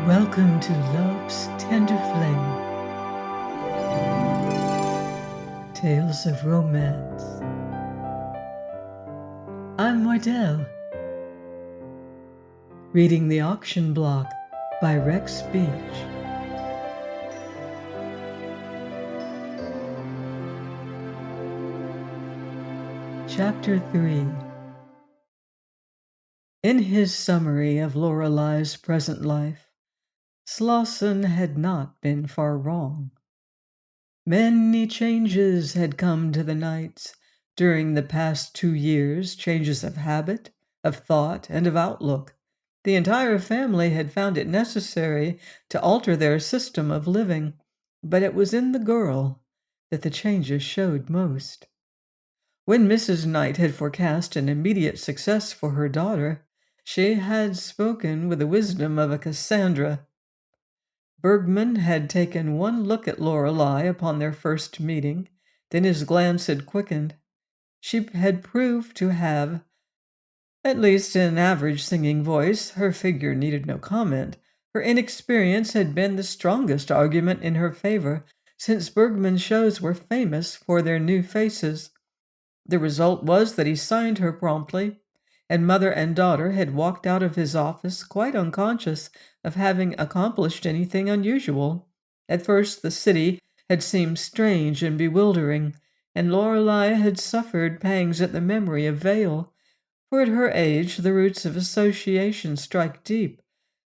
Welcome to Love's Tender Flame, Tales of Romance. I'm Mordell, reading The Auction Block by Rex Beach. Chapter 3. In his summary of Lorelei's present life, Slauson had not been far wrong. Many changes had come to the knights during the past 2 years, changes of habit, of thought, and of outlook. The entire family had found it necessary to alter their system of living, but it was in the girl that the changes showed most. When Mrs. Knight had forecast an immediate success for her daughter, she had spoken with the wisdom of a Cassandra. Bergman had taken one look at Lorelei upon their first meeting, then his glance had quickened. She had proved to have at least an average singing voice. Her figure needed no comment. Her inexperience had been the strongest argument in her favor, since Bergman's shows were famous for their new faces. The result was that he signed her promptly, and mother and daughter had walked out of his office quite unconscious of having accomplished anything unusual. At first the city had seemed strange and bewildering, and Lorelei had suffered pangs at the memory of Vale, for at her age the roots of association strike deep.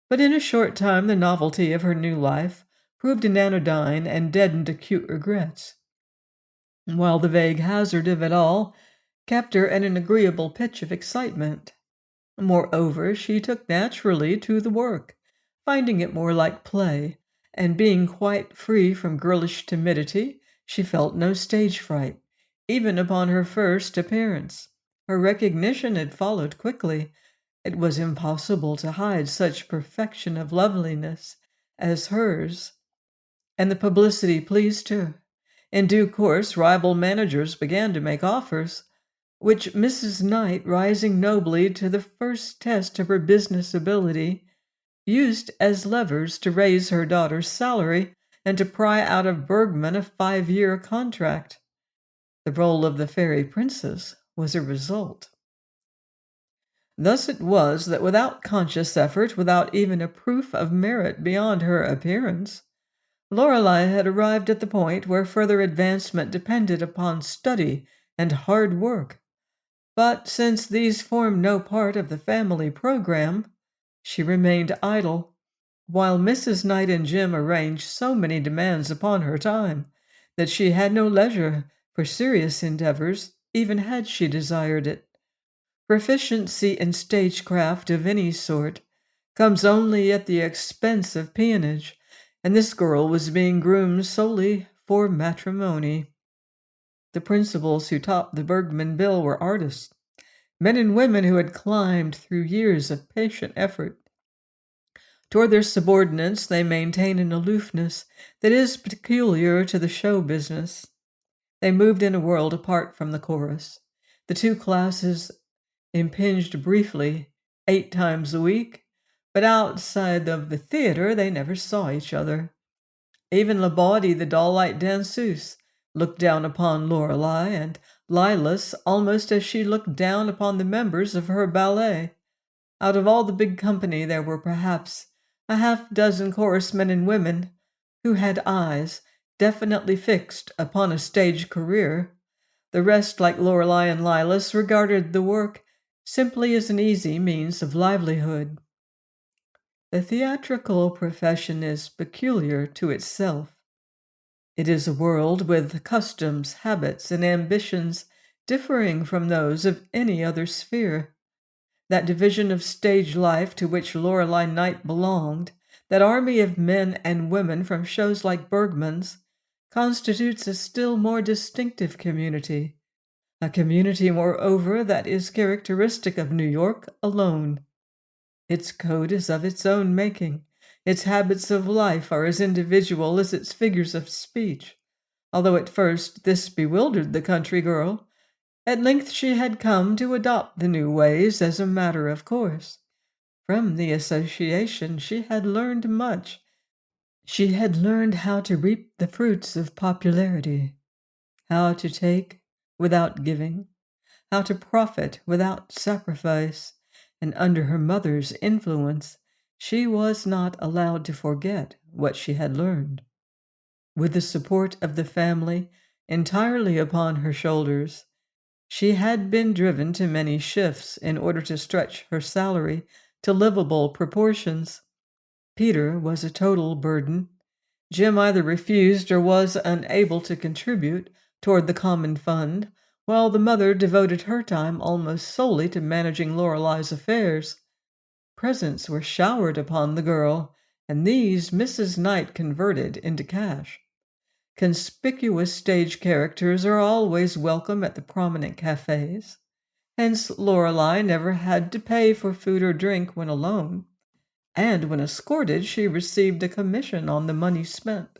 But in a short time the novelty of her new life proved an anodyne and deadened acute regrets, while the vague hazard of it all kept her at an agreeable pitch of excitement. Moreover, she took naturally to the work, finding it more like play, and being quite free from girlish timidity, she felt no stage fright, even upon her first appearance. Her recognition had followed quickly. It was impossible to hide such perfection of loveliness as hers, and the publicity pleased her. In due course, rival managers began to make offers, which Mrs. Knight, rising nobly to the first test of her business ability, used as levers to raise her daughter's salary and to pry out of Bergman a 5-year contract. The role of the fairy princess was a result. Thus it was that without conscious effort, without even a proof of merit beyond her appearance, Lorelei had arrived at the point where further advancement depended upon study and hard work. But since these formed no part of the family program, she remained idle, while Mrs. Knight and Jim arranged so many demands upon her time that she had no leisure for serious endeavors, even had she desired it. Proficiency in stagecraft of any sort comes only at the expense of peonage, and this girl was being groomed solely for matrimony. The principals who topped the Bergman bill were artists, men and women who had climbed through years of patient effort. Toward their subordinates, they maintained an aloofness that is peculiar to the show business. They moved in a world apart from the chorus. The two classes impinged briefly 8 times a week, but outside of the theater they never saw each other. Even Labaudy, the doll-like danseuse, looked down upon Lorelei and Lilas almost as she looked down upon the members of her ballet. Out of all the big company there were perhaps a half-dozen chorus men and women who had eyes definitely fixed upon a stage career. The rest, like Lorelei and Lilas, regarded the work simply as an easy means of livelihood. The theatrical profession is peculiar to itself. It is a world with customs, habits, and ambitions differing from those of any other sphere. That division of stage life to which Lorelei Knight belonged, that army of men and women from shows like Bergman's, constitutes a still more distinctive community, a community, moreover, that is characteristic of New York alone. Its code is of its own making. Its habits of life are as individual as its figures of speech. Although at first this bewildered the country girl, at length she had come to adopt the new ways as a matter of course. From the association, she had learned much. She had learned how to reap the fruits of popularity, how to take without giving, how to profit without sacrifice, and under her mother's influence, she was not allowed to forget what she had learned. With the support of the family entirely upon her shoulders, she had been driven to many shifts in order to stretch her salary to livable proportions. Peter was a total burden. Jim either refused or was unable to contribute toward the common fund, while the mother devoted her time almost solely to managing Lorelei's affairs. Presents were showered upon the girl, and these Mrs. Knight converted into cash. Conspicuous stage characters are always welcome at the prominent cafes. Hence Lorelei never had to pay for food or drink when alone, and when escorted she received a commission on the money spent.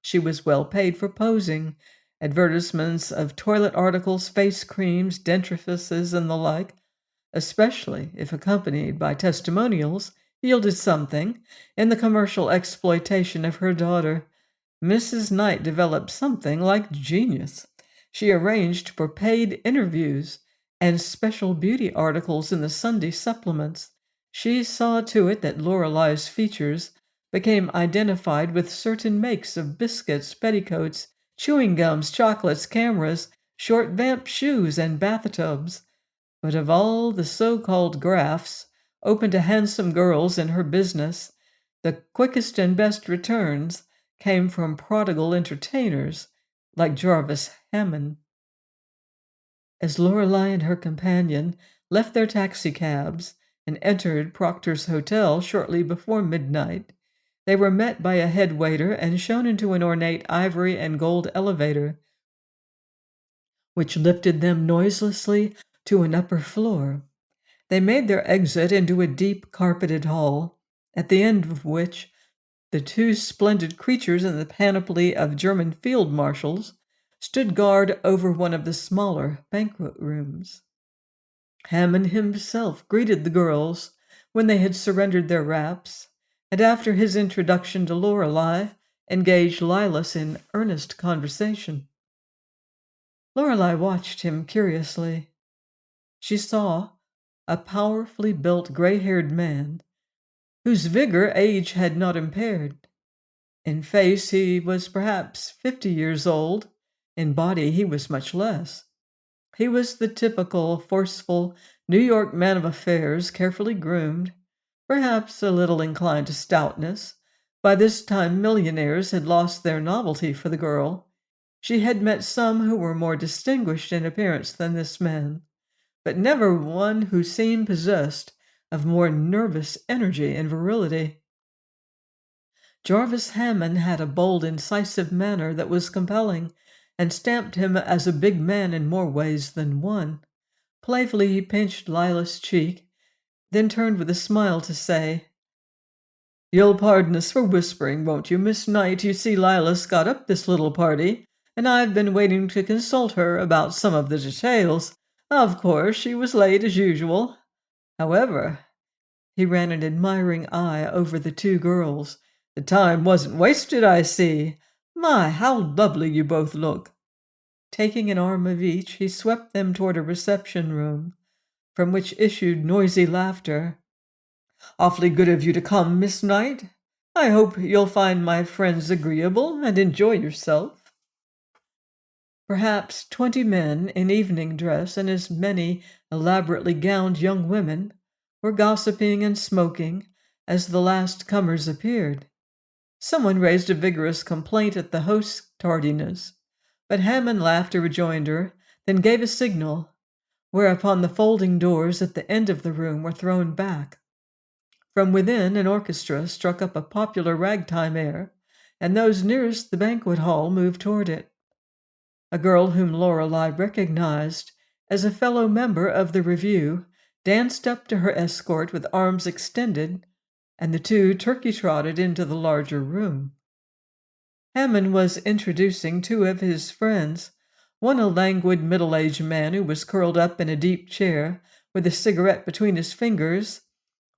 She was well paid for posing. Advertisements of toilet articles, face creams, dentifrices, and the like, especially if accompanied by testimonials, yielded something in the commercial exploitation of her daughter. Mrs. Knight developed something like genius. She arranged for paid interviews and special beauty articles in the Sunday supplements. She saw to it that Lorelei's features became identified with certain makes of biscuits, petticoats, chewing gums, chocolates, cameras, short vamp shoes, and bathtubs. But of all the so-called grafts open to handsome girls in her business, the quickest and best returns came from prodigal entertainers like Jarvis Hammond. As Lorelei and her companion left their taxicabs and entered Proctor's Hotel shortly before midnight, they were met by a head waiter and shown into an ornate ivory and gold elevator, which lifted them noiselessly to an upper floor. They made their exit into a deep carpeted hall, at the end of which the two splendid creatures in the panoply of German field marshals stood guard over one of the smaller banquet rooms. Hammond himself greeted the girls when they had surrendered their wraps, and after his introduction to Lorelei, engaged Lilas in earnest conversation. Lorelei watched him curiously. She saw a powerfully built gray-haired man whose vigor age had not impaired. In face he was perhaps 50 years old. In body he was much less. He was the typical, forceful New York man of affairs, carefully groomed, perhaps a little inclined to stoutness. By this time millionaires had lost their novelty for the girl. She had met some who were more distinguished in appearance than this man, but never one who seemed possessed of more nervous energy and virility. Jarvis Hammond had a bold, incisive manner that was compelling, and stamped him as a big man in more ways than one. Playfully he pinched Lila's cheek, then turned with a smile to say, "You'll pardon us for whispering, won't you, Miss Knight? You see, Lila's got up this little party, and I've been waiting to consult her about some of the details. Of course, she was late as usual. However," he ran an admiring eye over the two girls, "the time wasn't wasted, I see. My, how lovely you both look." Taking an arm of each, he swept them toward a reception room, from which issued noisy laughter. "Awfully good of you to come, Miss Knight. I hope you'll find my friends agreeable and enjoy yourself." Perhaps 20 men in evening dress and as many elaborately gowned young women were gossiping and smoking as the last comers appeared. Someone raised a vigorous complaint at the host's tardiness, but Hammond laughed a rejoinder, then gave a signal, whereupon the folding doors at the end of the room were thrown back. From within, an orchestra struck up a popular ragtime air, and those nearest the banquet hall moved toward it. A girl whom Lorelei recognized as a fellow member of the review danced up to her escort with arms extended, and the two turkey-trotted into the larger room. Hammond was introducing two of his friends, one a languid middle-aged man who was curled up in a deep chair with a cigarette between his fingers,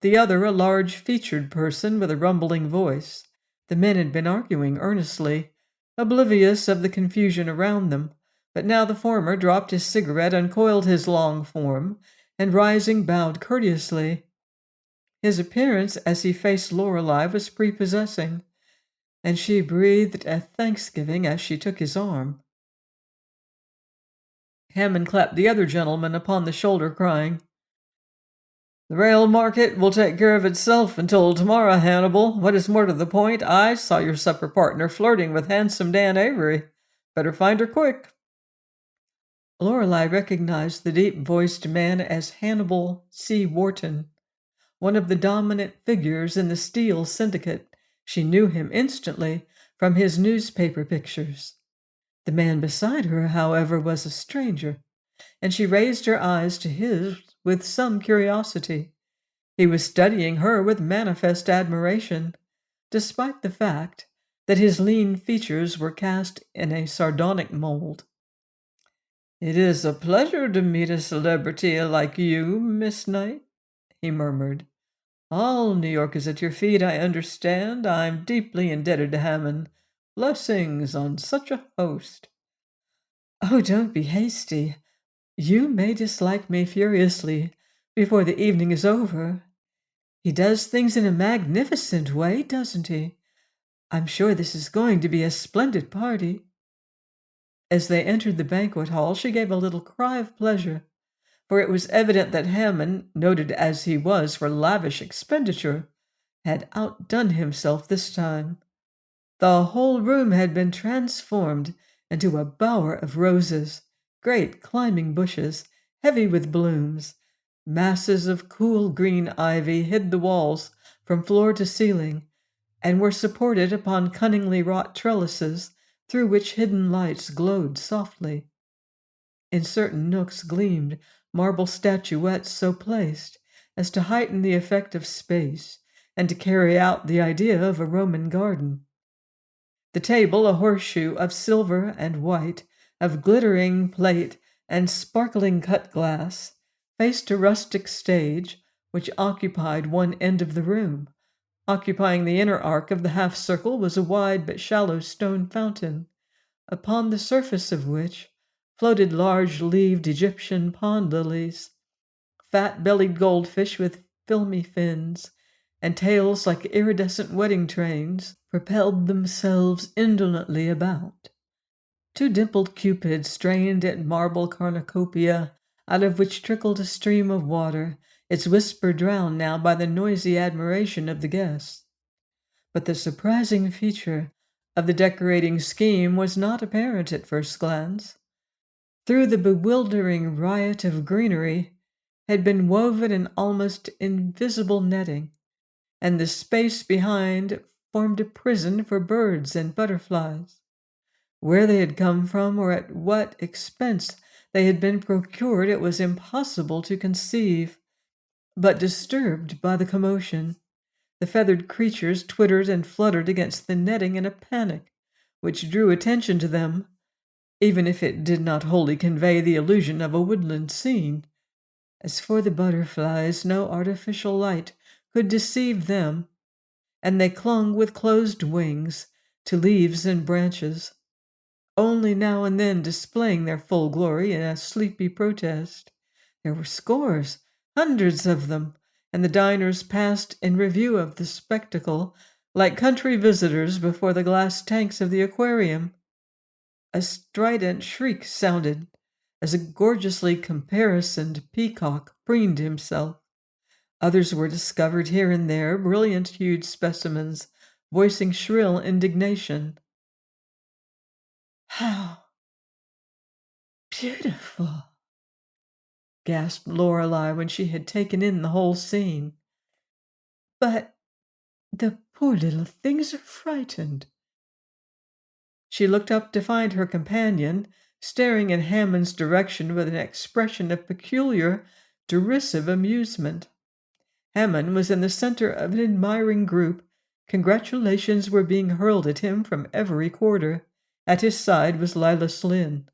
the other a large featured person with a rumbling voice. The men had been arguing earnestly, oblivious of the confusion around them, but now the former dropped his cigarette, uncoiled his long form, and rising bowed courteously. His appearance as he faced Lorelei was prepossessing, and she breathed a thanksgiving as she took his arm. Hammond clapped the other gentleman upon the shoulder, crying, "The rail market will take care of itself until tomorrow, Hannibal. What is more to the point, I saw your supper partner flirting with handsome Dan Avery. Better find her quick." Lorelei recognized the deep-voiced man as Hannibal C. Wharton, one of the dominant figures in the Steel Syndicate. She knew him instantly from his newspaper pictures. The man beside her, however, was a stranger, and she raised her eyes to his with some curiosity. He was studying her with manifest admiration, despite the fact that his lean features were cast in a sardonic mold. "It is a pleasure to meet a celebrity like you, Miss Knight," he murmured. "All New York is at your feet, I understand. I'm deeply indebted to Hammond. Blessings on such a host." "Oh, don't be hasty. You may dislike me furiously before the evening is over. He does things in a magnificent way, doesn't he? I'm sure this is going to be a splendid party." As they entered the banquet hall, she gave a little cry of pleasure, for it was evident that Hammond, noted as he was for lavish expenditure, had outdone himself this time. The whole room had been transformed into a bower of roses, great climbing bushes, heavy with blooms. Masses of cool green ivy hid the walls from floor to ceiling, and were supported upon cunningly wrought trellises through which hidden lights glowed softly. In certain nooks gleamed marble statuettes so placed as to heighten the effect of space and to carry out the idea of a Roman garden. The table, a horseshoe of silver and white, of glittering plate and sparkling cut glass, faced a rustic stage which occupied one end of the room. Occupying the inner arc of the half circle was a wide but shallow stone fountain, upon the surface of which floated large-leaved Egyptian pond lilies. Fat-bellied goldfish with filmy fins and tails like iridescent wedding trains propelled themselves indolently about. Two dimpled cupids strained at marble cornucopia, out of which trickled a stream of water, its whisper drowned now by the noisy admiration of the guests. But the surprising feature of the decorating scheme was not apparent at first glance. Through the bewildering riot of greenery had been woven an almost invisible netting, and the space behind formed a prison for birds and butterflies. Where they had come from or at what expense they had been procured it was impossible to conceive. But disturbed by the commotion, the feathered creatures twittered and fluttered against the netting in a panic which drew attention to them, even if it did not wholly convey the illusion of a woodland scene. As for the butterflies, no artificial light could deceive them, and they clung with closed wings to leaves and branches, only now and then displaying their full glory in a sleepy protest. There were scores, hundreds of them, and the diners passed in review of the spectacle like country visitors before the glass tanks of the aquarium. A strident shriek sounded as a gorgeously caparisoned peacock preened himself. Others were discovered here and there, brilliant-hued specimens, voicing shrill indignation. "How beautiful!" gasped Lorelei when she had taken in the whole scene. "But the poor little things are frightened." She looked up to find her companion staring in Hammond's direction with an expression of peculiar, derisive amusement. Hammond was in the center of an admiring group. Congratulations were being hurled at him from every quarter. At his side was Lila Slynn,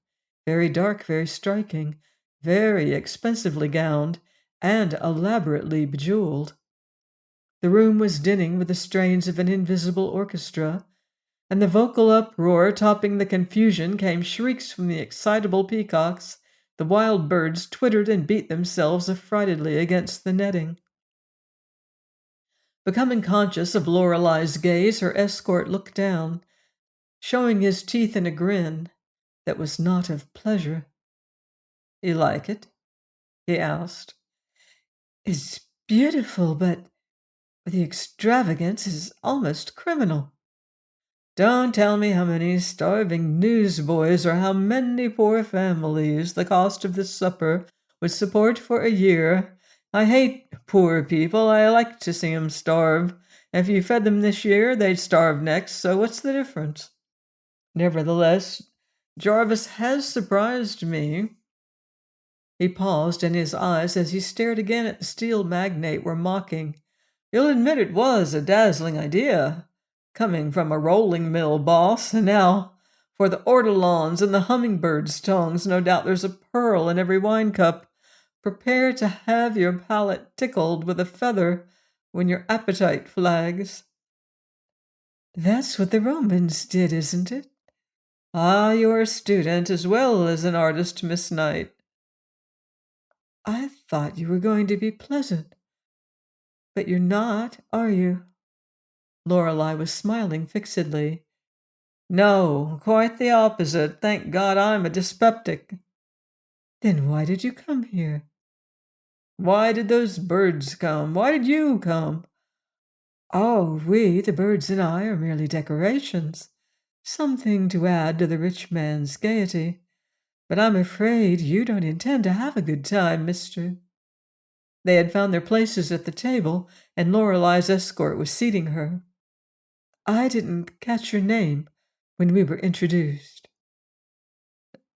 very dark, very striking, very expensively gowned, and elaborately bejeweled. The room was dinning with the strains of an invisible orchestra, and the vocal uproar topping the confusion came shrieks from the excitable peacocks. The wild birds twittered and beat themselves affrightedly against the netting. Becoming conscious of Lorelei's gaze, her escort looked down, showing his teeth in a grin that was not of pleasure. "You like it?" he asked. "It's beautiful, but the extravagance is almost criminal." "Don't tell me how many starving newsboys or how many poor families the cost of this supper would support for a year. I hate poor people. I like to see 'em starve. If you fed them this year, they'd starve next, so what's the difference?" Nevertheless, Jarvis has surprised me. He paused, and his eyes, as he stared again at the steel magnate, were mocking. "You'll admit it was a dazzling idea, coming from a rolling mill boss. And now, for the ortolans and the hummingbirds' tongues, no doubt there's a pearl in every wine cup. Prepare to have your palate tickled with a feather when your appetite flags." "That's what the Romans did, isn't it?" "Ah, you're a student as well as an artist, Miss Knight." "I thought you were going to be pleasant. But you're not, are you?" Lorelei was smiling fixedly. "No, quite the opposite. Thank God I'm a dyspeptic." "Then why did you come here?" "Why did those birds come? Why did you come?" "Oh, we, the birds and I, are merely decorations. Something to add to the rich man's gaiety. But I'm afraid you don't intend to have a good time, Mr. They had found their places at the table, and Lorelei's escort was seating her. "I didn't catch your name when we were introduced."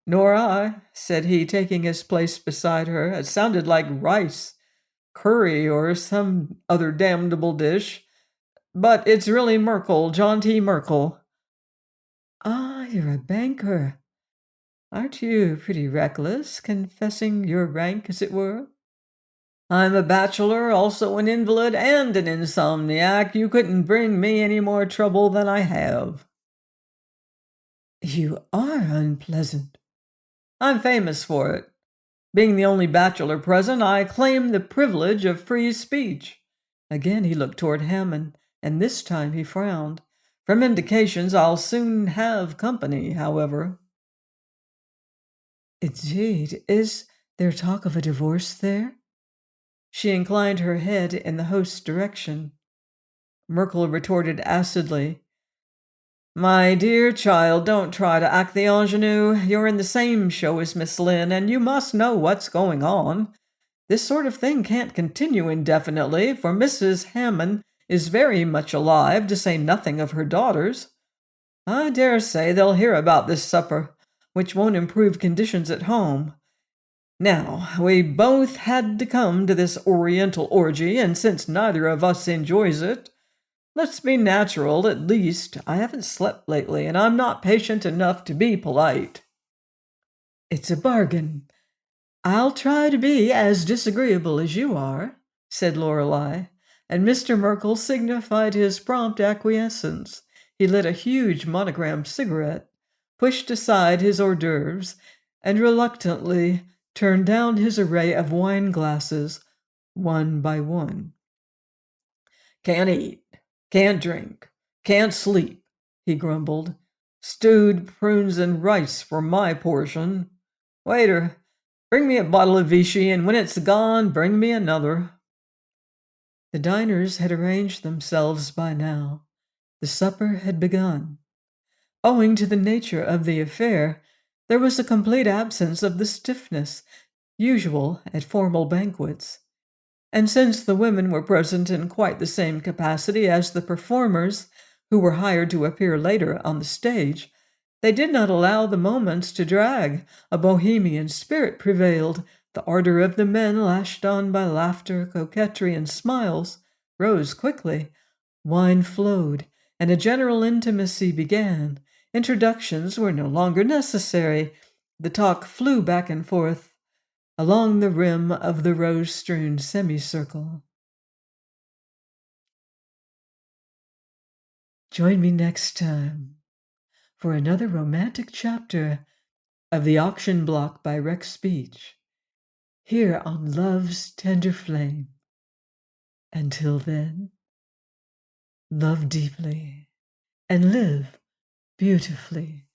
"Nor I," said he, taking his place beside her. "It sounded like rice, curry, or some other damnable dish. But it's really Merkle, John T. Merkle." "Ah, you're a banker. Aren't you pretty reckless, confessing your rank, as it were?" "I'm a bachelor, also an invalid, and an insomniac. You couldn't bring me any more trouble than I have." "You are unpleasant." "I'm famous for it. Being the only bachelor present, I claim the privilege of free speech." Again he looked toward Hammond, and this time he frowned. "From indications I'll soon have company, however." "Indeed. Is there talk of a divorce there?" She inclined her head in the host's direction. Merkle retorted acidly, "My dear child, don't try to act the ingenue. You're in the same show as Miss Lynn, and you must know what's going on. This sort of thing can't continue indefinitely, for Mrs. Hammond is very much alive, to say nothing of her daughters. I dare say they'll hear about this supper, which won't improve conditions at home. Now, we both had to come to this Oriental orgy, and since neither of us enjoys it, let's be natural, at least. I haven't slept lately, and I'm not patient enough to be polite." "It's a bargain. I'll try to be as disagreeable as you are," said Lorelei, and Mr. Merkle signified his prompt acquiescence. He lit a huge monogrammed cigarette, pushed aside his hors d'oeuvres, and reluctantly turned down his array of wine glasses one by one. "Can't eat, can't drink, can't sleep," he grumbled. "Stewed prunes and rice for my portion. Waiter, bring me a bottle of Vichy, and when it's gone, bring me another." The diners had arranged themselves by now. The supper had begun. Owing to the nature of the affair, there was a complete absence of the stiffness usual at formal banquets. And since the women were present in quite the same capacity as the performers, who were hired to appear later on the stage, they did not allow the moments to drag. A bohemian spirit prevailed. The ardor of the men, lashed on by laughter, coquetry, and smiles, rose quickly. Wine flowed, and a general intimacy began. Introductions were no longer necessary. The talk flew back and forth along the rim of the rose-strewn semicircle. Join me next time for another romantic chapter of The Auction Block by Rex Speech, here on Love's Tender Flame. Until then, love deeply and live beautifully.